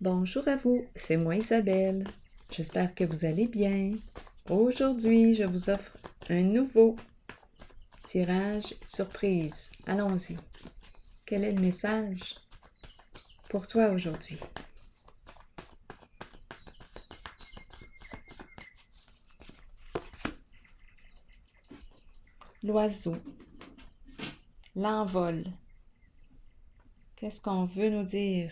Bonjour à vous, c'est moi Isabelle. J'espère que vous allez bien. Aujourd'hui, je vous offre un nouveau tirage surprise. Allons-y. Quel est le message pour toi aujourd'hui? L'oiseau, l'envol. Qu'est-ce qu'on veut nous dire?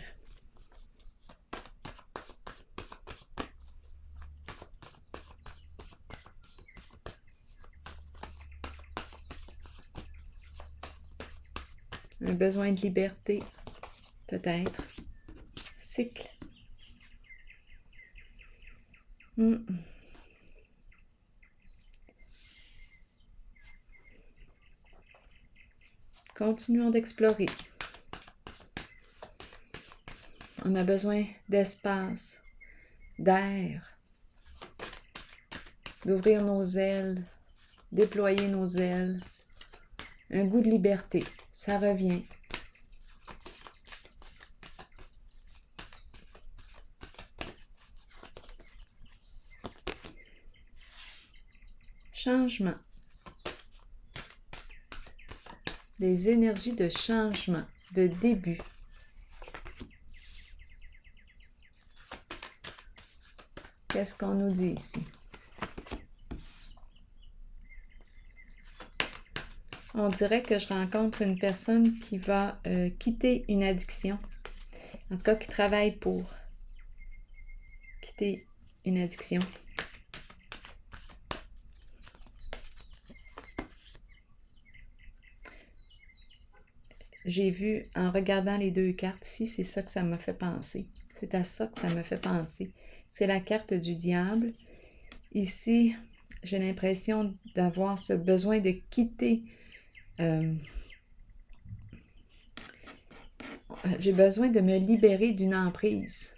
Un besoin de liberté, peut-être. Cycle. Continuons d'explorer. On a besoin d'espace, d'air, d'ouvrir nos ailes, déployer nos ailes. Un goût de liberté, ça revient. Changement. Des énergies de changement, de début. Qu'est-ce qu'on nous dit ici? On dirait que je rencontre une personne qui va quitter une addiction. En tout cas, qui travaille pour quitter une addiction. J'ai vu, en regardant les deux cartes ici, c'est ça que ça m'a fait penser. C'est à ça que ça m'a fait penser. C'est la carte du diable. Ici, j'ai l'impression d'avoir ce besoin de quitter. J'ai besoin de me libérer d'une emprise.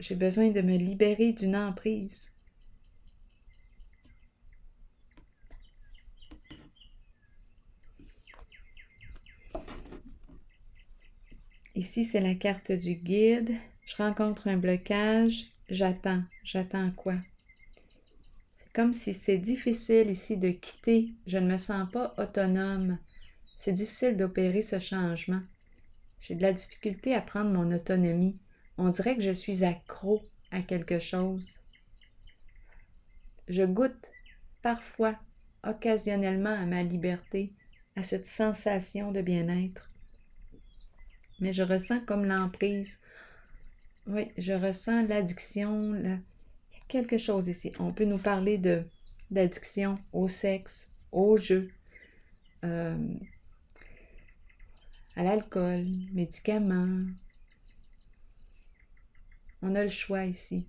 J'ai besoin de me libérer d'une emprise. Ici, c'est la carte du guide. Je rencontre un blocage. J'attends. J'attends quoi? C'est comme si c'est difficile ici de quitter. Je ne me sens pas autonome. C'est difficile d'opérer ce changement. J'ai de la difficulté à prendre mon autonomie. On dirait que je suis accro à quelque chose. Je goûte parfois, occasionnellement, à ma liberté, à cette sensation de bien-être. Mais je ressens comme l'emprise. Oui, je ressens l'addiction. Il y a quelque chose ici. On peut nous parler d'addiction au sexe, au jeu, à l'alcool, médicaments. On a le choix ici.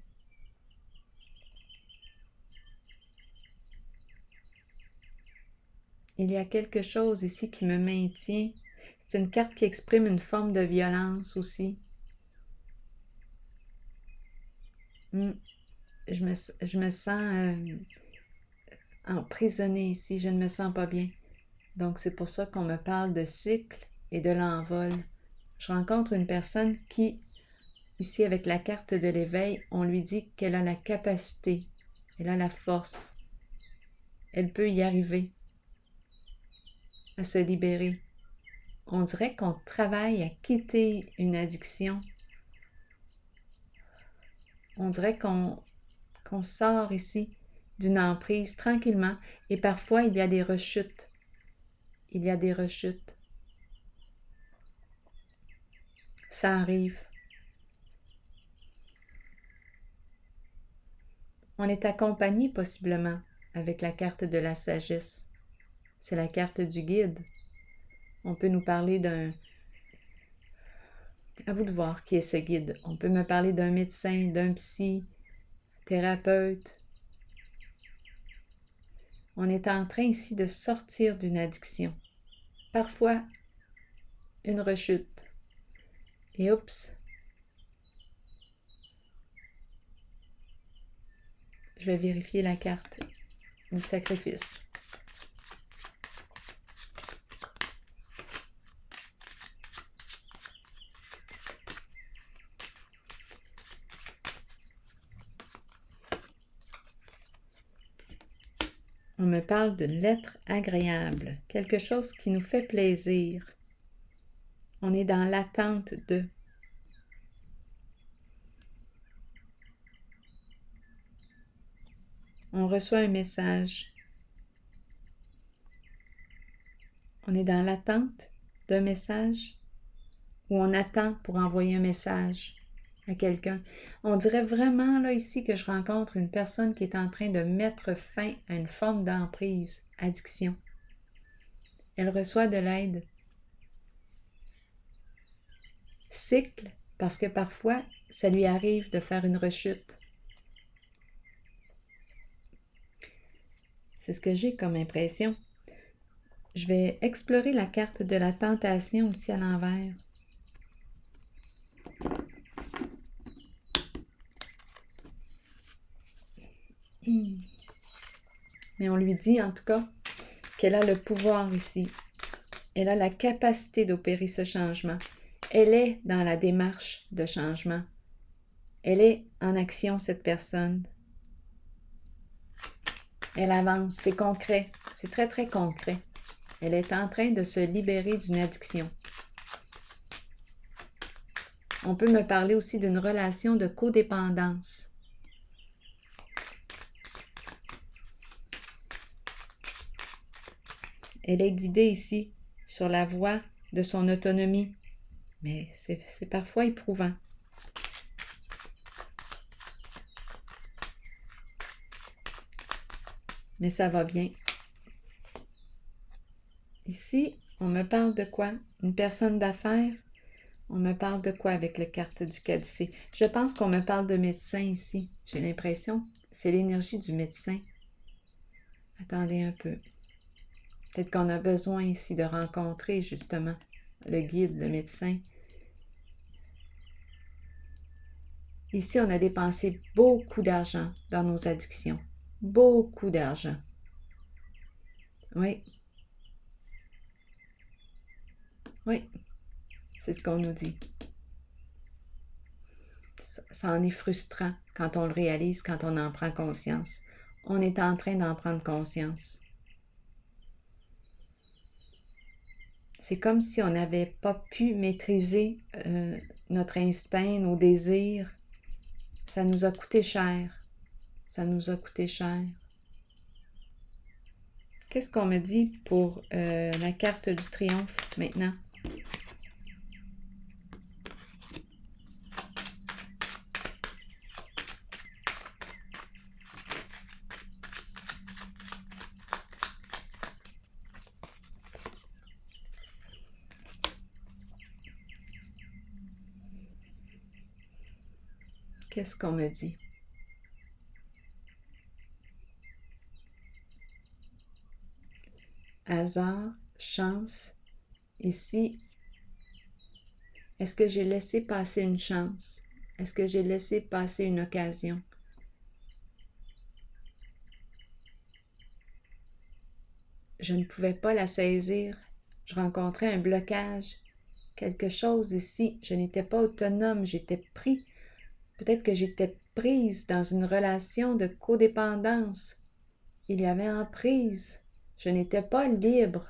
Il y a quelque chose ici qui me maintient. C'est une carte qui exprime une forme de violence aussi. Je me sens emprisonnée ici. Je ne me sens pas bien. Donc, c'est pour ça qu'on me parle de cycle et de l'envol. Je rencontre une personne qui, ici avec la carte de l'éveil, on lui dit qu'elle a la capacité, elle a la force. Elle peut y arriver, à se libérer. On dirait qu'on travaille à quitter une addiction. On dirait qu'on sort ici d'une emprise tranquillement et parfois il y a des rechutes. Il y a des rechutes. Ça arrive. On est accompagné possiblement avec la carte de la sagesse. C'est la carte du guide. On peut nous parler d'un... À vous de voir qui est ce guide. On peut me parler d'un médecin, d'un psy, thérapeute. On est en train ici de sortir d'une addiction. Parfois, une rechute. Et oups! Je vais vérifier la carte du sacrifice. On me parle d'une lettre agréable, quelque chose qui nous fait plaisir. On est dans l'attente de. On reçoit un message. On est dans l'attente d'un message ou on attend pour envoyer un message à quelqu'un. On dirait vraiment là ici que je rencontre une personne qui est en train de mettre fin à une forme d'emprise, addiction. Elle reçoit de l'aide. Cycle, parce que parfois, ça lui arrive de faire une rechute. C'est ce que j'ai comme impression. Je vais explorer la carte de la tentation aussi à l'envers. Mais on lui dit en tout cas qu'elle a le pouvoir ici. Elle a la capacité d'opérer ce changement. Elle est dans la démarche de changement. Elle est en action, cette personne. Elle avance, c'est concret, c'est très très concret. Elle est en train de se libérer d'une addiction. On peut me parler aussi d'une relation de codépendance. Elle est guidée ici sur la voie de son autonomie, mais c'est parfois éprouvant. Mais ça va bien. Ici, on me parle de quoi? Une personne d'affaires? On me parle de quoi avec la carte du caducée? Je pense qu'on me parle de médecin ici. J'ai l'impression que c'est l'énergie du médecin. Attendez un peu. Peut-être qu'on a besoin ici de rencontrer justement le guide, le médecin. Ici, on a dépensé beaucoup d'argent dans nos addictions. Beaucoup d'argent. Oui. Oui. C'est ce qu'on nous dit. Ça en est frustrant quand on le réalise, quand on en prend conscience. On est en train d'en prendre conscience. C'est comme si on n'avait pas pu maîtriser notre instinct, nos désirs. Ça nous a coûté cher. Ça nous a coûté cher. Qu'est-ce qu'on me dit pour la carte du triomphe maintenant? Qu'est-ce qu'on me dit? Hasard, chance. Ici, est-ce que j'ai laissé passer une chance? Est-ce que j'ai laissé passer une occasion? Je ne pouvais pas la saisir. Je rencontrais un blocage. Quelque chose ici. Je n'étais pas autonome. J'étais pris. Peut-être que j'étais prise dans une relation de codépendance. Il y avait emprise. Je n'étais pas libre.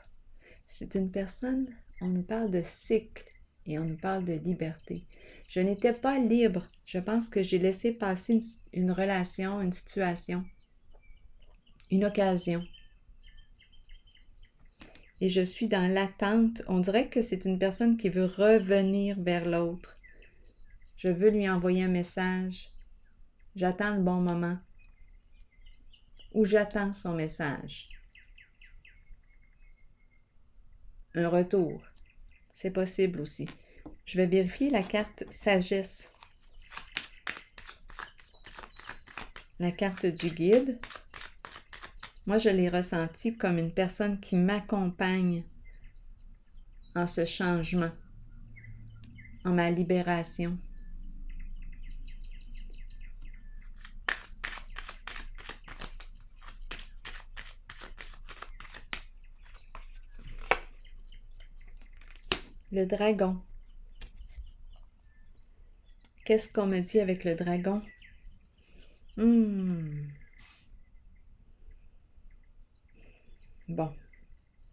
C'est une personne, on nous parle de cycle et on nous parle de liberté. Je n'étais pas libre. Je pense que j'ai laissé passer une relation, une situation, une occasion. Et je suis dans l'attente. On dirait que c'est une personne qui veut revenir vers l'autre. Je veux lui envoyer un message. J'attends le bon moment. Ou j'attends son message. Un retour. C'est possible aussi. Je vais vérifier la carte sagesse. La carte du guide. Moi, je l'ai ressentie comme une personne qui m'accompagne en ce changement, en ma libération. Le dragon. Qu'est-ce qu'on me dit avec le dragon? Bon,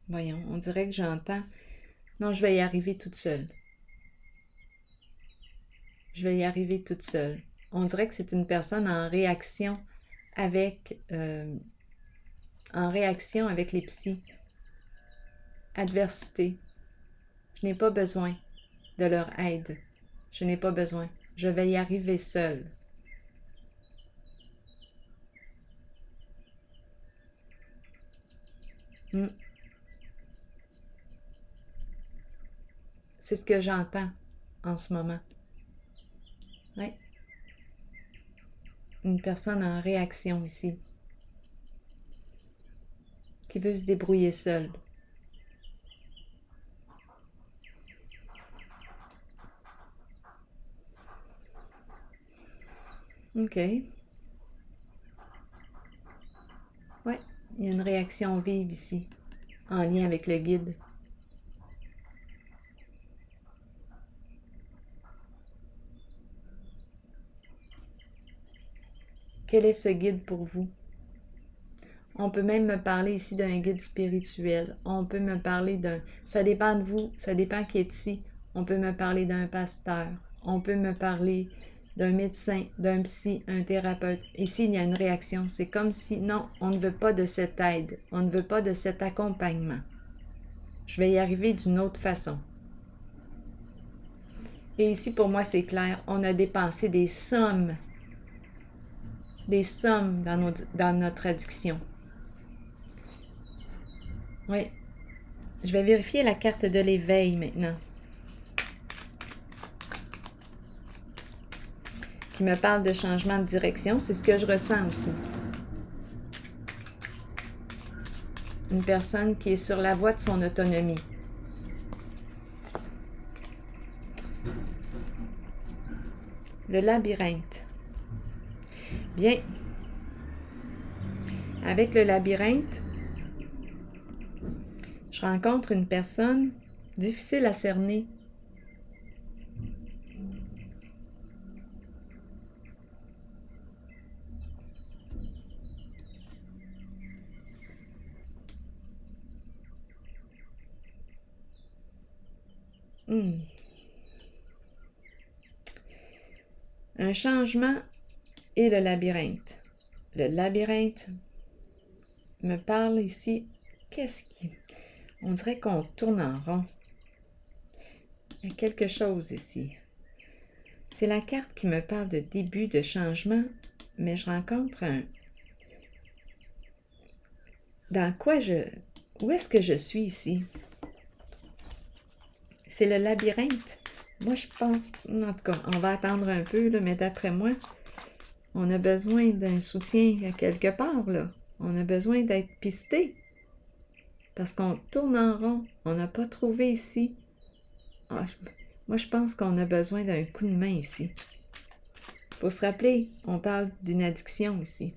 voyons, on dirait que j'entends. Non, je vais y arriver toute seule. Je vais y arriver toute seule. On dirait que c'est une personne avec, en réaction avec les psys. Adversité. Je n'ai pas besoin de leur aide. Je n'ai pas besoin. Je vais y arriver seule. C'est ce que j'entends en ce moment. Oui. Une personne en réaction ici, qui veut se débrouiller seule. OK. Oui, il y a une réaction vive ici, en lien avec le guide. Quel est ce guide pour vous? On peut même me parler ici d'un guide spirituel. On peut me parler d'un... Ça dépend de vous, ça dépend qui est ici. On peut me parler d'un pasteur. On peut me parler d'un médecin, d'un psy, un thérapeute. Ici, il y a une réaction. C'est comme si, non, on ne veut pas de cette aide. On ne veut pas de cet accompagnement. Je vais y arriver d'une autre façon. Et ici, pour moi, c'est clair. On a dépensé des sommes dans notre addiction. Oui. Je vais vérifier la carte de l'éveil maintenant. Qui me parle de changement de direction. C'est ce que je ressens aussi. Une personne qui est sur la voie de son autonomie. Le labyrinthe. Bien. Avec le labyrinthe, je rencontre une personne difficile à cerner. Un changement et le labyrinthe. Le labyrinthe me parle ici. Qu'est-ce qui... On dirait qu'on tourne en rond. Il y a quelque chose ici. C'est la carte qui me parle de début de changement, mais je rencontre un... Dans quoi je... Où est-ce que je suis ici? C'est le labyrinthe. Moi, je pense... En tout cas, on va attendre un peu, là, mais d'après moi, on a besoin d'un soutien à quelque part, là. On a besoin d'être pisté. Parce qu'on tourne en rond. On n'a pas trouvé ici. Ah, moi, je pense qu'on a besoin d'un coup de main ici. Faut se rappeler, on parle d'une addiction ici.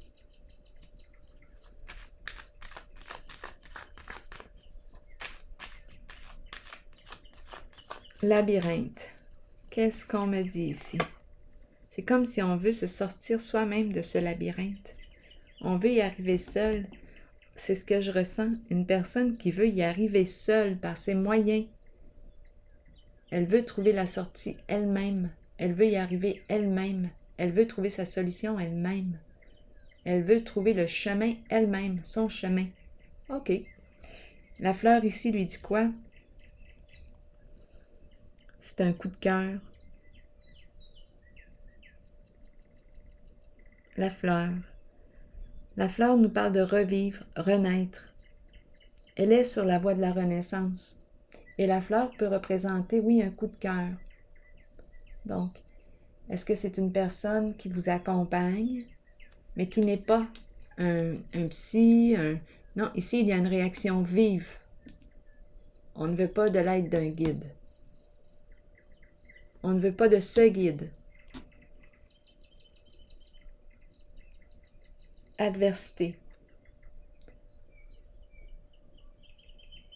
Labyrinthe. Qu'est-ce qu'on me dit ici? C'est comme si on veut se sortir soi-même de ce labyrinthe. On veut y arriver seul. C'est ce que je ressens. Une personne qui veut y arriver seule par ses moyens. Elle veut trouver la sortie elle-même. Elle veut y arriver elle-même. Elle veut trouver sa solution elle-même. Elle veut trouver le chemin elle-même, son chemin. OK. La fleur ici lui dit quoi? C'est un coup de cœur. La fleur. La fleur nous parle de revivre, renaître. Elle est sur la voie de la renaissance. Et la fleur peut représenter, oui, un coup de cœur. Donc, est-ce que c'est une personne qui vous accompagne, mais qui n'est pas un psy, Non, ici, il y a une réaction vive. On ne veut pas de l'aide d'un guide. On ne veut pas de ce guide. Adversité.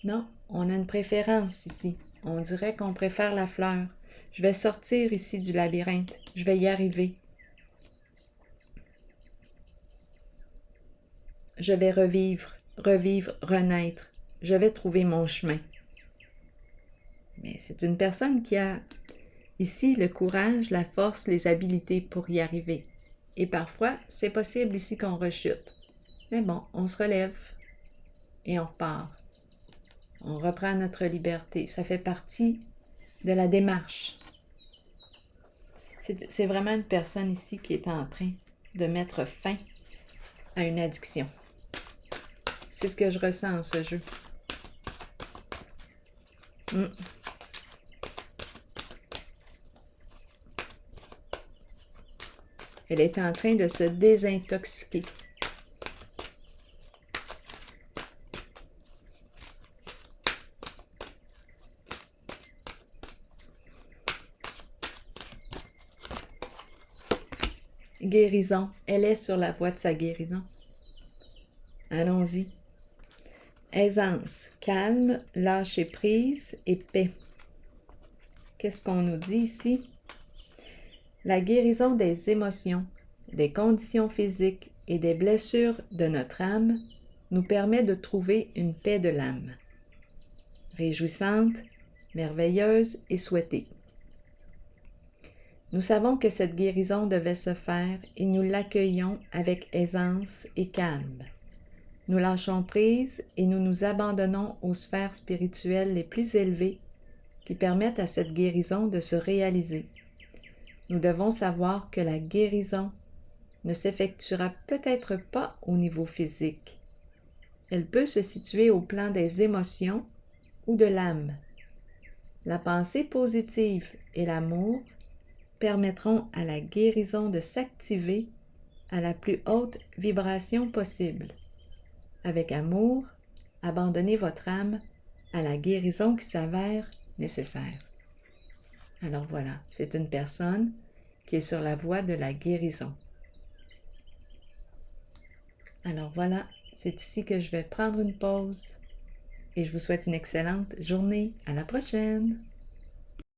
Non, on a une préférence ici. On dirait qu'on préfère la fleur. Je vais sortir ici du labyrinthe. Je vais y arriver. Je vais revivre. revivre, renaître. Je vais trouver mon chemin. Mais c'est une personne qui a ici le courage, la force, les habiletés pour y arriver. Et parfois, c'est possible ici qu'on rechute. Mais bon, on se relève et on repart. On reprend notre liberté. Ça fait partie de la démarche. C'est vraiment une personne ici qui est en train de mettre fin à une addiction. C'est ce que je ressens en ce jeu. Elle est en train de se désintoxiquer. Guérison. Elle est sur la voie de sa guérison. Allons-y. Aisance, calme, lâcher prise et paix. Qu'est-ce qu'on nous dit ici? La guérison des émotions, des conditions physiques et des blessures de notre âme nous permet de trouver une paix de l'âme, réjouissante, merveilleuse et souhaitée. Nous savons que cette guérison devait se faire et nous l'accueillons avec aisance et calme. Nous lâchons prise et nous nous abandonnons aux sphères spirituelles les plus élevées qui permettent à cette guérison de se réaliser. Nous devons savoir que la guérison ne s'effectuera peut-être pas au niveau physique. Elle peut se situer au plan des émotions ou de l'âme. La pensée positive et l'amour permettront à la guérison de s'activer à la plus haute vibration possible. Avec amour, abandonnez votre âme à la guérison qui s'avère nécessaire. Alors voilà, c'est une personne qui est sur la voie de la guérison. Alors voilà, c'est ici que je vais prendre une pause et je vous souhaite une excellente journée. À la prochaine!